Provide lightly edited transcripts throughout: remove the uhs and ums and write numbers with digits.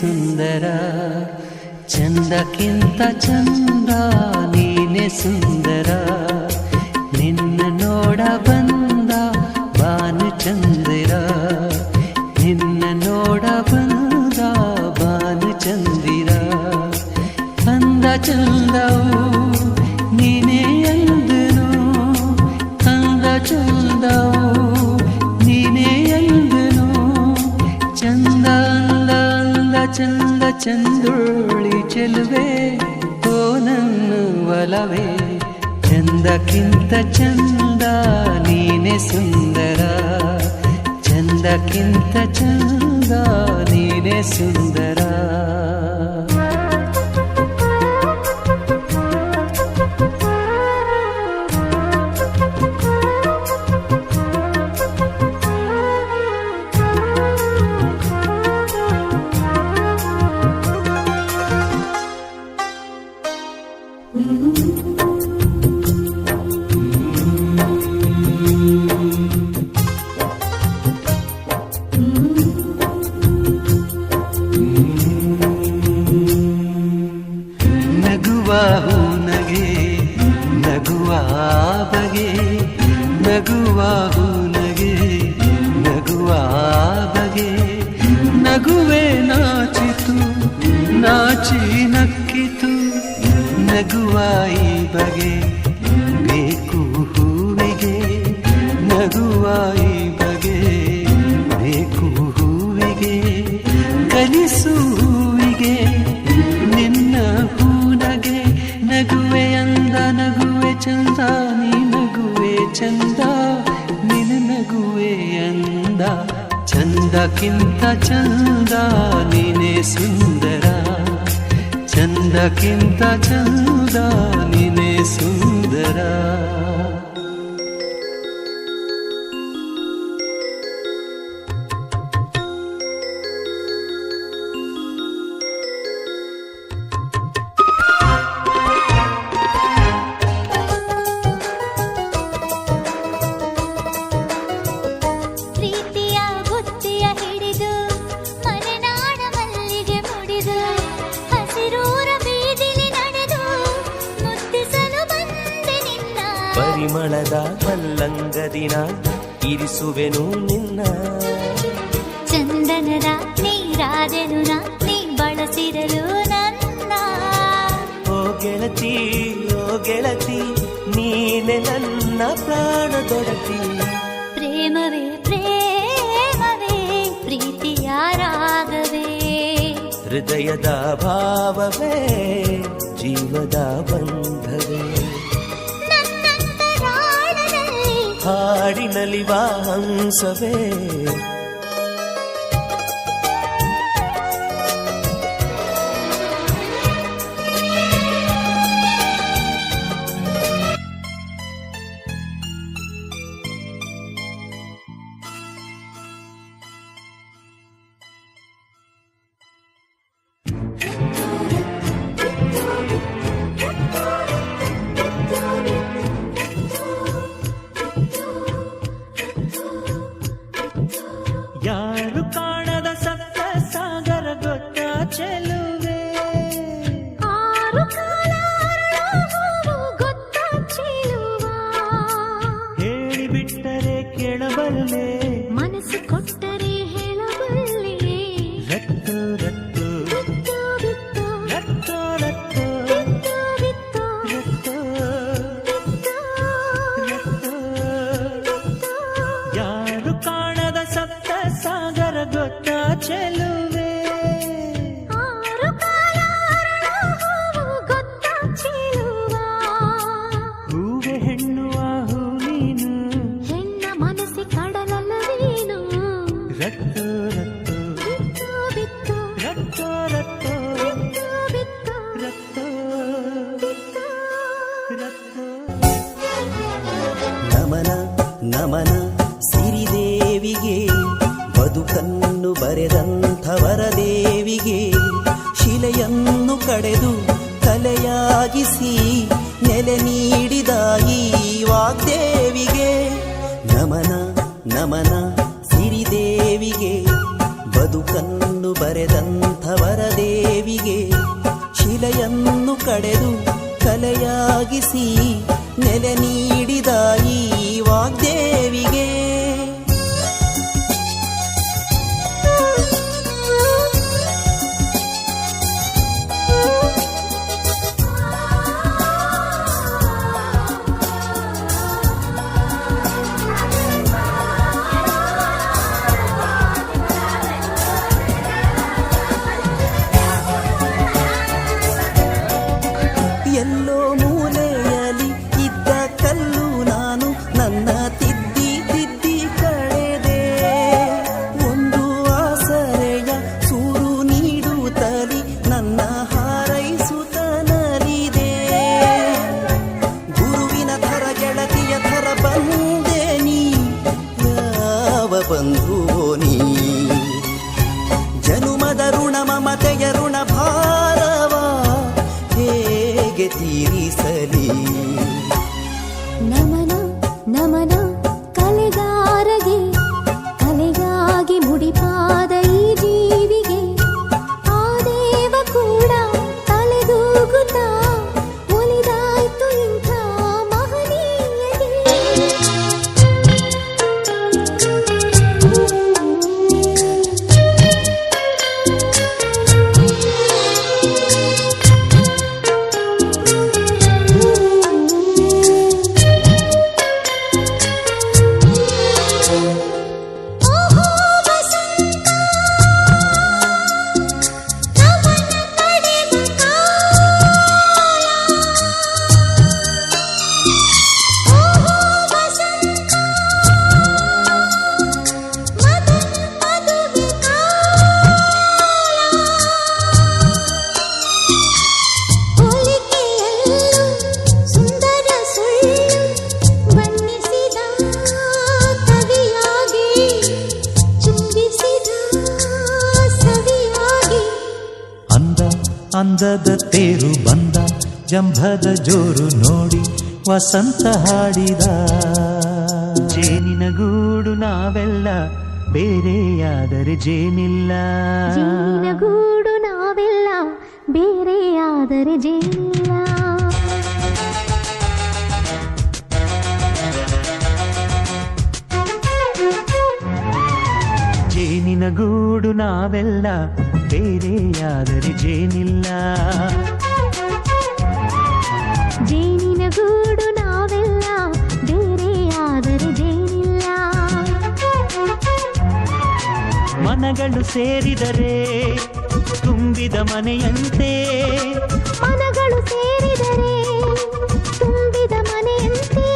ಸುಂದರ ಚಂದಕ್ಕಿಂತ ಚಂದ ನೀನೆ ಸುಂದರ ನಿನ್ನ ನೋಡ ಬಂದ ಬಾನು ಚಂದಿರ ನಿನ್ನ ನೋಡ ಬಂದ ಬಾನು ಚಂದಿರ ಅಂದ ಚಂದವು ನೀನೇ ಎಂದನು ಅಂದ ಚಂದವು ನೀನೇ ಎಂದನು ಚಂದ ಅಂದ ಅಂದ ಚಂದ ಚಂದುಳ್ಳಿ ಚೆಲುವೆ ಓ ನನ್ನ ಒಲವೇ ಚಂದಕ್ಕಿಂತ ಚಂದ ನೀನೆ ಸುಂದರ ಚಂದಕ್ಕಿಂತ ಚಂದ ನೀನೆ ಸುಂದರ ನಗುವ ಬಗೆ ನಗುವ ನಗೆ ನಗುವ ಬಗೆ ನಗುವೆ ನಾಚಿತು ನಾಚಿ ನಕ್ಕಿತು ನಗುವ ಈ ಬಗೆ ಬೇಕು ಹೂವಿಗೆ ನಗುವ ಈ ಬಗೆ ಬೇಕು ಹೂವಿಗೆ ಕಲಿಸು ಹೂವಿಗೆ ನಿನ್ನ ಹೂನಗೆ ನಗುವೆ ಅಂದ ನಗುವೆ ಚಂದ ನೀ ನಗುವೆ ಚಂದ ನಿನ್ನ ನಗುವೆ ಅಂದ ಚಂದಕ್ಕಿಂತ ಚಂದ ನೀನೆ ಸುಂದರ ಚಂದಕ್ಕಿಂತ ಚಂದ ನೀನೆ ಸುಂದರ ಪರಿಮಳದ ಮಲ್ಲಂಗದಿನ ಇರಿಸುವೆನು ನಿನ್ನ ಚಂದನದ ನೀರಾದೆನು ನೀ ಬಳಸಿರಲು ನನ್ನ ಓ ಗೆಳತಿ ನೀನೆ ನನ್ನ ಪ್ರಾಣದೊಡತಿ ಪ್ರೇಮವೇ ಪ್ರೇಮವೇ ಪ್ರೀತಿಯ ರಾಗವೇ ಹೃದಯದ ಭಾವವೇ ಜೀವದ ಬಂಧವೇ ಹಾಡಿನಲಿವ ಹಂಸವೇ ಯಾರು ಕಾಣದ ಸಪ್ತ ಸಾಗರ ಗೊತ್ತ ಚೆಲುವೆ ಆರು ಕಾಲ ಗೊತ್ತ ಚೆಲುವ ಹೇಳಿಬಿಟ್ಟರೆ ಕೇಳಬಲ್ಲೆ ಮನಸ್ಸು ಕೊಟ್ಟರೆ ಹೇಳಬಲ್ಲೆ ರತ್ತು ರತ್ತು ಬಿತ್ತು ಬಿತ್ತು ರತ್ತು ರತ್ತು ಬಿತ್ತು ಬಿತ್ತು ರತ್ತು ಬಿತ್ತು ರತ್ತು ಯಾರು ಕಾಣದ ಸಪ್ತ ಸಾಗರ ಗೊತ್ತ ಚೆಲುವೆ ಆರು ಕಾಲ ಗೊತ್ತ ಚೆಲುವ ಹೂವೆ ಹೆಣ್ಣುವ ಹೂ ನೀನು ಹೆಣ್ಣ ಮನಸ್ಸಿ ಕಡಲಲ್ಲವೇನು ರತ್ತು ರತ್ತು ಬಿತ್ತು ಬಿತ್ತು ರತ್ತು ರತ್ತು ಬಿತ್ತು ಬಿತ್ತು ರತ್ತು ರತ್ತು ನಮನ ನಮನ ಸಿರಿದೇವಿಗೆ ಬದುಕನ್ನು ಬರೆದಂಥವರ ದೇವಿಗೆ ಶಿಲೆಯನ್ನು ಕಡೆದು ಕಲೆಯಾಗಿಸಿ ನೆಲೆ ನೀಡಿದ ಈ ವಾಗ್ದೇವಿಗೆ ನಮನ ನಮನ ಸಿರಿದೇವಿಗೆ ಬದುಕನ್ನು ಬದುಕನ್ನು ಬರೆದಂಥ ವರದೇವಿಗೆ ಶಿಲೆಯನ್ನು ಕಡೆದು ಕಲೆಯಾಗಿಸಿ ನೆಲೆ ನೀಡಿದ ಈ ವಾಗ್ದೇವಿಗೆ ಎಲ್ಲೋ ಮೂಲೆಯಲ್ಲಿ ಇದ್ದ ಕಲ್ಲು ನಾನು ನನ್ನ ತಿದ್ದಿ ತಿದ್ದಿ ಕಳೆದೆ ಒಂದು ಆಸರೆಯ ಸೂರು ನೀಡುತ್ತಲಿ ನನ್ನ ಹಾರೈಸುತ್ತನಲಿದೆ ಗುರುವಿನ ಥರ ಗೆಳತಿಯ ಥರ ಬಂದೆ ನೀ ಯಾವ ಬಂಧುವೋ ನೀ ಜನುಮದ ಋಣ ಮಮತೆಯ ಋಣ ಭಾರವ ಹೇಗೆ ತೀರಿಸಲಿ ನಮನ ನಮನ ಕಲೆಗಾರಗೆ ಕಲೆಗಾಗಿ ಮುಡಿಪಾದ ಈ ಜೀವಿಗೆ ಆ ದೇವ ಕೂಡ ತಲೆದೂಗುತ್ತಾ ಒಲಿದಾಯ್ತು ಇಂಥ ಮಹನೀಯಗೆ ಅಂದದ ತೇರು ಬಂದ ಜಂಭದ ಜೋರು ನೋಡಿ ವಸಂತ ಹಾಡಿದ ಜೇನಿನ ಗೂಡು ನಾವೆಲ್ಲ ಬೇರೆಯಾದರೆ ಜೇನಿಲ್ಲ ಜೇನಿನ ಗೂಡು ನಾವೆಲ್ಲ ಬೇರೆಯಾದರೆ ಜೇನಿಲ್ಲ ಜೇನಿನ ಗೂಡು ನಾವೆಲ್ಲ ಬೇರೆಯಾದರೆ ಜೇನಿಲ್ಲ ಜೇನಿನ ಗೂಡು ನಾವೆಲ್ಲ ಬೇರೆಯಾದರೆ ಜೇನಿಲ್ಲ ಮನಗಳು ಸೇರಿದರೆ ತುಂಬಿದ ಮನೆಯಂತೆ ಮನಗಳು ಸೇರಿದರೆ ತುಂಬಿದ ಮನೆಯಂತೆ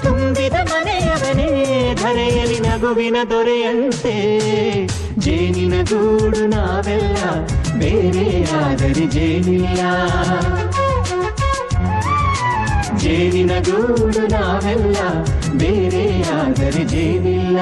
ತುಂಬಿದ ಮನೆಯವನೇ ಧರೆಯಲ್ಲಿ ನಗುವಿನ ದೊರೆಯಂತೆ ಜೇನಿನ ಗೂಡು ನಾವೆಲ್ಲ ಬೇರೆಯಾದರೆ ಜೇನಿಲ್ಲ ಜೇನಿನ ಗೂಡು ನಾವೆಲ್ಲ ಬೇರೆಯಾದರೆ ಜೇನಿಲ್ಲ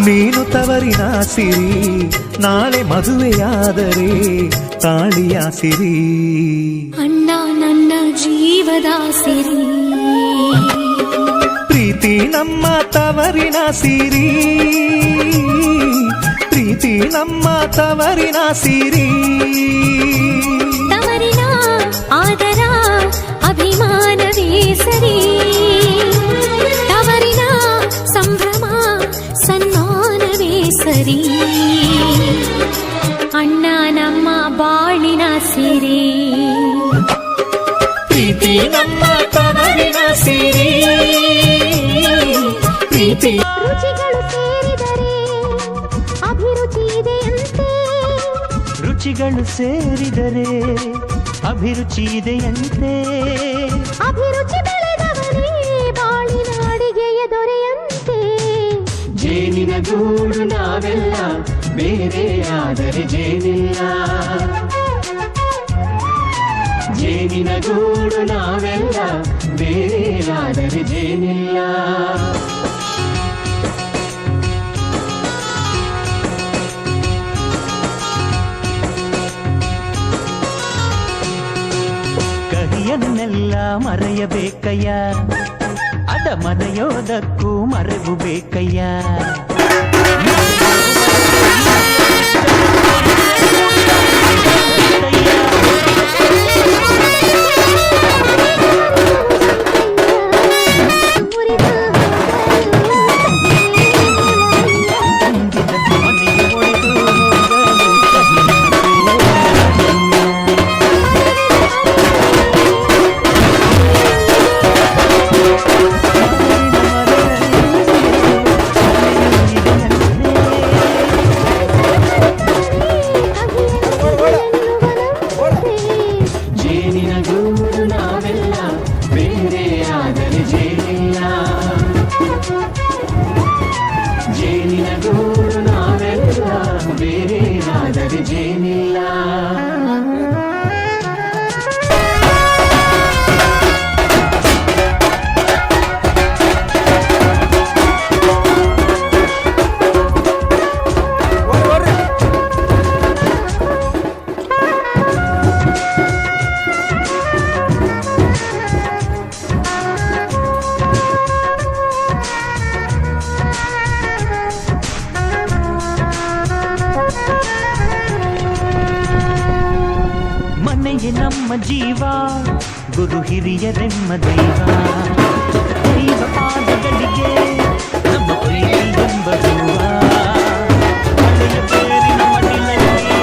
ನೀನು ತವರಿನ ಸಿರಿ ನಾಳೆ ಮದುವೆಯಾದರೆ ತಾಳಿಯ ಸಿರಿ ಅಣ್ಣ ನನ್ನ ಜೀವದ ಸಿರಿ ಪ್ರೀತಿ ನಮ್ಮ ತವರಿನ ಸಿರಿ ಪ್ರೀತಿ ನಮ್ಮ ತವರಿನ ಸಿರಿ ತವರಿನ ಆದರ ಅಭಿಮಾನವೇ ಸರಿ ತವರಿನ ಸಂಭ್ರಮ ಸನ್ಮಾನವೇ ಸರಿ ಅಣ್ಣ ನಮ್ಮ ಬಾಳಿನ ಸಿರಿ ಪ್ರೀತಿ ನಮ್ಮ ತವರಿನ ಸಿರಿ ಪ್ರೀತಿ ರುಚಿಗಳು ಸೇರಿದರೆ ಅಭಿರುಚಿ ರುಚಿಗಳು ಸೇರಿದರೆ ಅಭಿರುಚಿ ಇದೆಯಂತೆ. ಅಭಿರುಚಿ ಬೆಳೆದವನೇ ಬಾಳಿನ ಅಡಿಗೆಯ ದೊರೆಯಂತೆ. ಜೇನಿನ ಗೂಡು ನಾವೆಲ್ಲ ಬೇರೆ ಆದರೆ ಜೇನಿಲ್ಲ. ಜೇನಿನ ಗೂಡು ನಾವೆಲ್ಲ ಬೇರೆ ಆದರೆ ಜೇನಿಲ್ಲ. ಕಹಿಯನ್ನೆಲ್ಲ ಮರೆಯಬೇಕಯ್ಯ, ಅದ ಮರೆಯೋದಕ್ಕೂ ಮರೆವು ಬೇಕಯ್ಯ. ನಮ್ಮ ಜೀವ ಗುರು ಹಿರಿಯರೆಮ್ಮ ದೈವ. ದೈವ ಪಾದಗಳಿಗೆ ನಮ್ಮ ಪ್ರೀತಿ ಎಂಬ ಜೀವ. ಹಳೆಯ ಬೇರಿನ ಮಡಿಲಲ್ಲಿ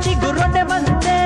ಚಿಗುರೊಡೆ ಬಂದೆ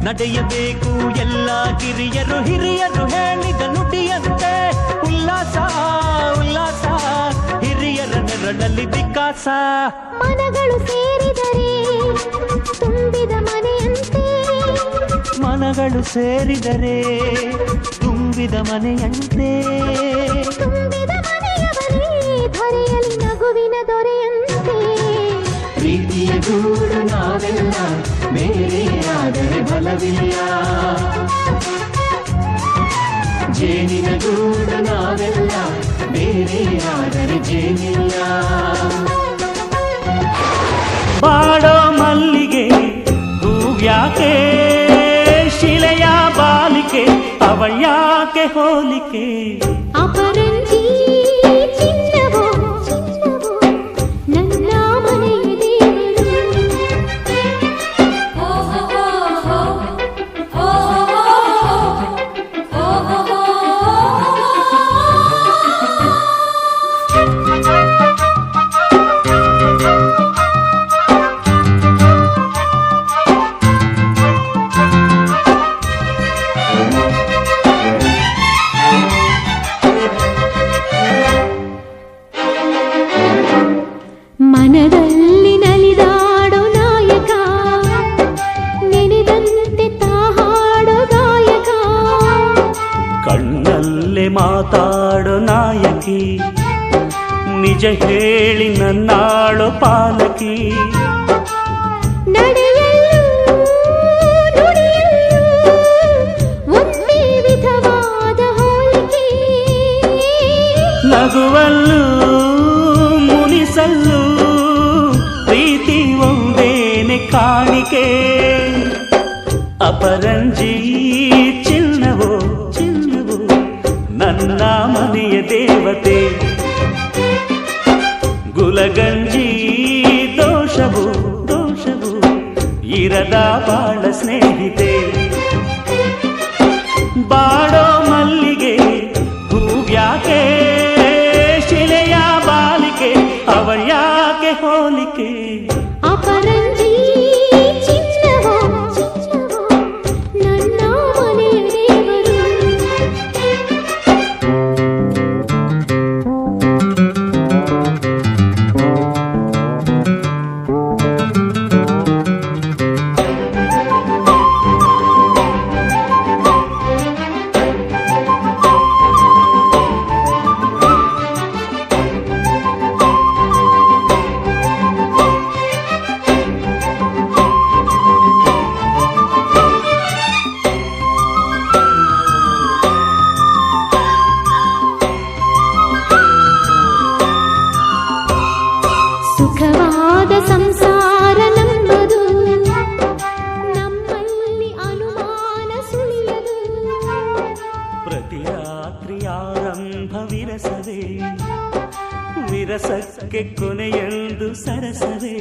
ನಡೆಯಬೇಕು ಎಲ್ಲ ಕಿರಿಯರು ಹಿರಿಯರು ಹೇಳಿದ ನುಡಿಯಂತೆ. ಉಲ್ಲಾಸ ಉಲ್ಲಾಸ ಹಿರಿಯರ ನೆರಳಲ್ಲಿ ವಿಕಾಸ. ಮನಗಳು ಸೇರಿದರೆ ತುಂಬಿದ ಮನೆಯಂತೆ. ಮನಗಳು ಸೇರಿದರೆ ತುಂಬಿದ ಮನೆಯಂತೆ. ತುಂಬಿದ ಮನೆಯವರೇ ಧರೆಯಲ್ಲಿ ನಗುವಿನ ದೊರೆಯಂತೆ. ಪ್ರೀತಿಯ ಗೂಡು ನಾವೆಲ್ಲ ಬೇರೆ ಆದರೆ ಬಲವಿಲ್ಲ. ಜೇನಿನ ಗೂಡು ನಾವೆಲ್ಲ ಬೇರೆ ಆದರೆ ಜೇನಿಲ್ಲ. ಬಾಡೋ ಮಲ್ಲಿಗೆ ಹೂವ್ಯಾಕೆ ಶಿಲೆಯ ಬಾಲಿಕೆ ಅವಳ್ಯಾಕೆ ಹೋಲಿಕೆ. ಅಪರಂಜಿ ಚಿನ್ನವೋ ಚಿನ್ನವೋ ನನ್ನ ಮನೆಯ ದೇವರು. ಮನದಲ್ಲಿ ನಲಿದಾಡೋ ನಾಯಕ, ನೆನೆದಂತೆ ತಾಹಾಡೋ ಗಾಯಕ. ಕಣ್ಣಲ್ಲೇ ಮಾತಾಡೋ ನಾಯಕಿ, ನಿಜ ಹೇಳಿ ನನ್ನಾಳೋ ಪಾಲಕಿ. ನಡೆಯಲ್ಲೂ ನುಡಿಯಲ್ಲೂ ಒಂದೇ ವಿಧವಾದ ಹೋಲಿಕೆ. ನಗುವಲ್ಲೂ ಮುನಿಸಲ್ಲೂ ಪ್ರೀತಿ ಒಂದೇನೆ ಕಾಣಿಕೆ. ಅಪರಂಜಿ ಚಿನ್ನವೋ ಚಿನ್ನವೋ ನನ್ನ ಮನೆಯ ದೇವತೆ. ಗುಲಗಂಜಿ ದೋಷವು ದೋಷವು ಇರದ ಬಾಳ ಸ್ನೇಹಿತೆ. ಬಾಡೋ ಮಲ್ಲಿಗೆ ಹೂವ್ಯಾಕೆ ಶಿಲೆಯ ಬಾಲಿಕೆ ಅವಳ್ಯಾಕೆ ಹೋಲಿಕೆ. ಅಪರಂಜಿ ಚಿನ್ನವೋ ಚಿನ್ನವೋ ನನ್ನ ಮನೆಯ ದೇವರು. ರಾತ್ರಿಯಾರಂಭ ವಿರಸವೇ ವಿರಸಕ್ಕೆ ಕೊನೆಯೊಂದು ಸರಸವೇ